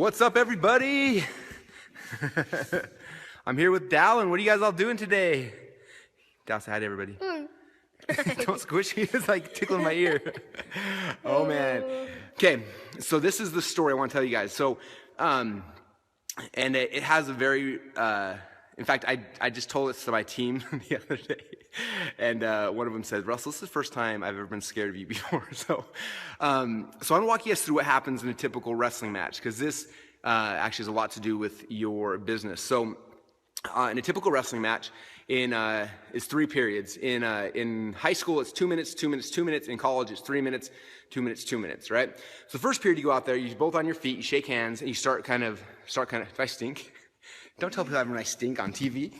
What's up, everybody? I'm here with Dallin. What are you guys all doing today? Dallin, say hi to everybody. Don't squish me. It's like tickling my ear. Oh, man. Okay, so this is the story I want to tell you guys. So, and it has a very, in fact, I just told this to my team the other day. And one of them said, Russell, this is the first time I've ever been scared of you before. So I'm going to walk you guys through what happens in a typical wrestling match, because this actually has a lot to do with your business. So in a typical wrestling match, it's 3 periods. In high school, it's 2 minutes, 2 minutes, 2 minutes. In college, it's 3 minutes, 2 minutes, 2 minutes, right? So the first period, you go out there, you're both on your feet, you shake hands, and you start kind of, do I stink? Don't tell people when I stink on TV.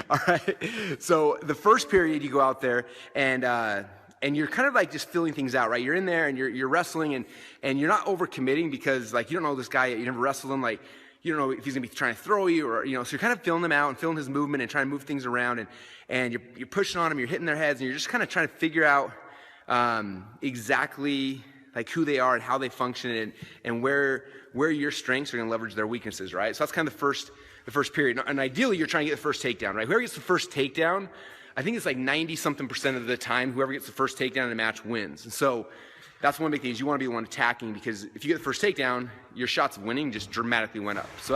All right. So the first period, you go out there and you're kind of like just filling things out, right? You're in there and you're wrestling and you're not overcommitting because like you don't know this guy yet, you never wrestled him, like you don't know if he's gonna be trying to throw you or so you're kind of filling them out and feeling his movement and trying to move things around and you're pushing on them, you're hitting their heads, and you're just kind of trying to figure out exactly like who they are and how they function and where your strengths are going to leverage their weaknesses, right? So that's kind of the first period. And ideally, you're trying to get the first takedown, right? Whoever gets the first takedown, I think it's like 90-something% of the time, whoever gets the first takedown in a match wins. And so that's one big thing is you want to be the one attacking, because if you get the first takedown, your shots of winning just dramatically went up. So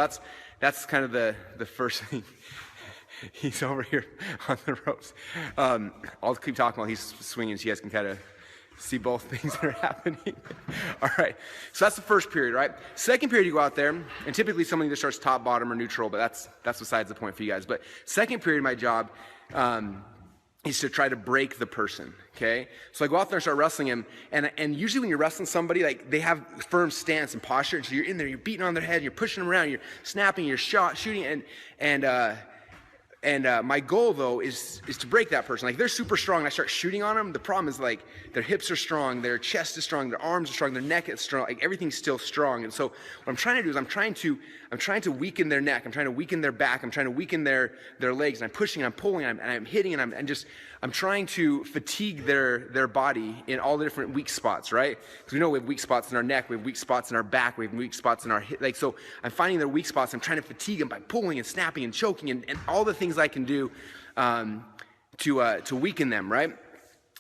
that's kind of the first thing. He's over here on the ropes. I'll keep talking while he's swinging so you guys can kind of see both things that are happening. All right, so that's the first period, right? Second period, you go out there, and typically someone either starts top, bottom, or neutral, but that's besides the point for you guys. But second period, my job is to try to break the person, okay? So I go out there and start wrestling him, and usually when you're wrestling somebody, like they have firm stance and posture, and so you're in there, you're beating on their head, you're pushing them around, you're snapping, you're shooting, and my goal, though, is to break that person. Like, if they're super strong and I start shooting on them, the problem is, like, their hips are strong, their chest is strong, their arms are strong, their neck is strong, like, everything's still strong. And so what I'm trying to do is I'm trying to weaken their neck, I'm trying to weaken their back, I'm trying to weaken their legs, and I'm pushing, and I'm pulling, and I'm hitting, and I'm trying to fatigue their body in all the different weak spots, right? Because we know we have weak spots in our neck, we have weak spots in our back, we have weak spots in our hip. Like, so I'm finding their weak spots, I'm trying to fatigue them by pulling and snapping and choking and all the things I can do to weaken them, right?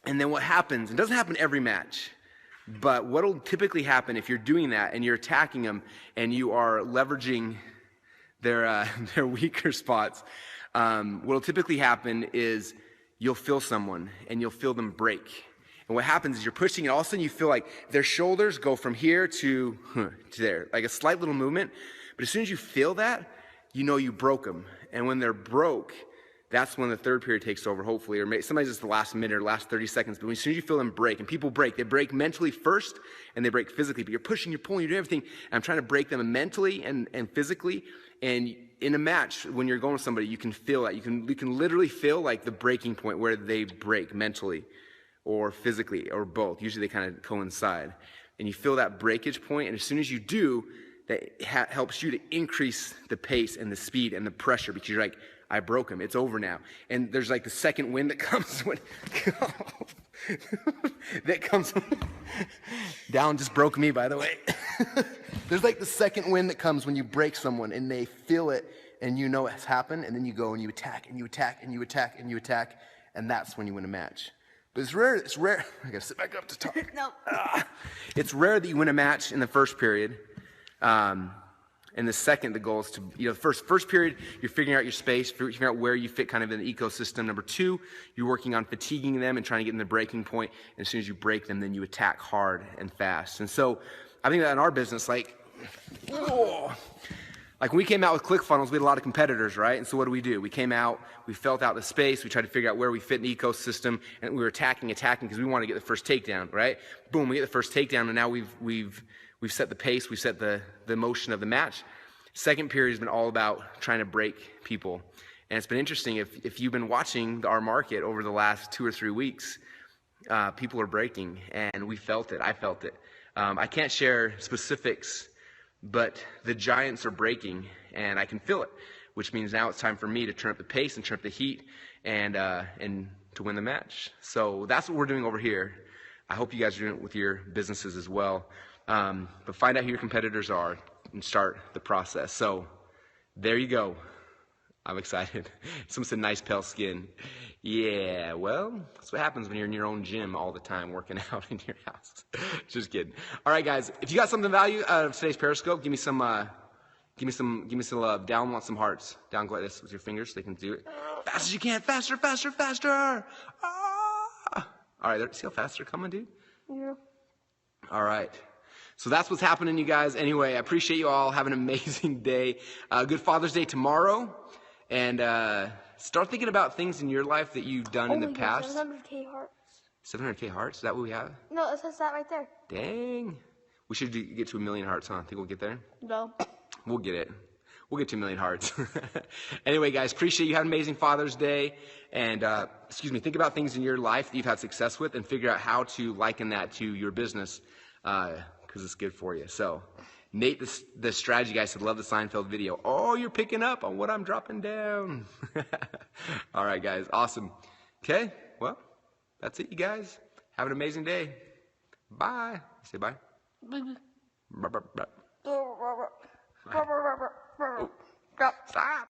And then what happens, it doesn't happen every match, but what will typically happen if you're doing that and you're attacking them and you are leveraging their weaker spots, what will typically happen is you'll feel someone and you'll feel them break. And what happens is you're pushing, and all of a sudden you feel like their shoulders go from here to there, like a slight little movement. But as soon as you feel that, you know you broke them. And when they're broke, that's when the third period takes over, hopefully, or sometimes it's the last minute or last 30 seconds. But as soon as you feel them break, and people break, they break mentally first, and they break physically. But you're pushing, you're pulling, you're doing everything, and I'm trying to break them mentally and physically. And in a match, when you're going with somebody, you can feel that. You can literally feel like the breaking point where they break mentally or physically or both. Usually they kind of coincide. And you feel that breakage point, and as soon as you do, that helps you to increase the pace and the speed and the pressure, because you're like, I broke him. It's over now. And there's like the second wind that comes when that comes. Dallin just broke me, by the way. There's like the second wind that comes when you break someone and they feel it and you know it's happened, and then you go and you attack and you attack and you attack and you attack, and that's when you win a match. But it's rare. I gotta sit back up to talk. No. It's rare that you win a match in the first period. And the goal is to, first period, you're figuring out your space, figuring out where you fit kind of in the ecosystem. Number 2, you're working on fatiguing them and trying to get in the breaking point. And as soon as you break them, then you attack hard and fast. And so I think that in our business, like when we came out with ClickFunnels, we had a lot of competitors, right? And so what do? We came out, we felt out the space, we tried to figure out where we fit in the ecosystem, and we were attacking because we wanted to get the first takedown, right? Boom, we get the first takedown, and now we've set the pace, we've set the motion of the match. Second period has been all about trying to break people. And it's been interesting, if you've been watching our market over the last 2 or 3 weeks, people are breaking, and we felt it, I felt it. I can't share specifics, but the giants are breaking, and I can feel it, which means now it's time for me to turn up the pace and turn up the heat and to win the match. So that's what we're doing over here. I hope you guys are doing it with your businesses as well. But find out who your competitors are and start the process. So there you go. I'm excited. Someone said nice pale skin. Yeah, well, that's what happens when you're in your own gym all the time working out in your house. Just kidding. All right, guys, if you got something of value out of today's Periscope, give me some love. Dallin wants some hearts. Down like this with your fingers so they can do it. Fast as you can. Faster, faster, faster. Ah! All right, see how fast they're coming, dude? Yeah. All right. So that's what's happening, you guys. Anyway, I appreciate you all. Have an amazing day. Good Father's Day tomorrow. And start thinking about things in your life that you've done in the past. 700K hearts. 700K hearts? Is that what we have? No, it says that right there. Dang. We should get to 1 million hearts, huh? Think we'll get there? No. We'll get it. We'll get to 1 million hearts. Anyway, guys, appreciate you. Have an amazing Father's Day. And, think about things in your life that you've had success with and figure out how to liken that to your business because it's good for you. So, Nate, the strategy guy said, love the Seinfeld video. Oh, you're picking up on what I'm dropping down. All right, guys. Awesome. Okay. Well, that's it, you guys. Have an amazing day. Bye. Say bye. Bye. Stop.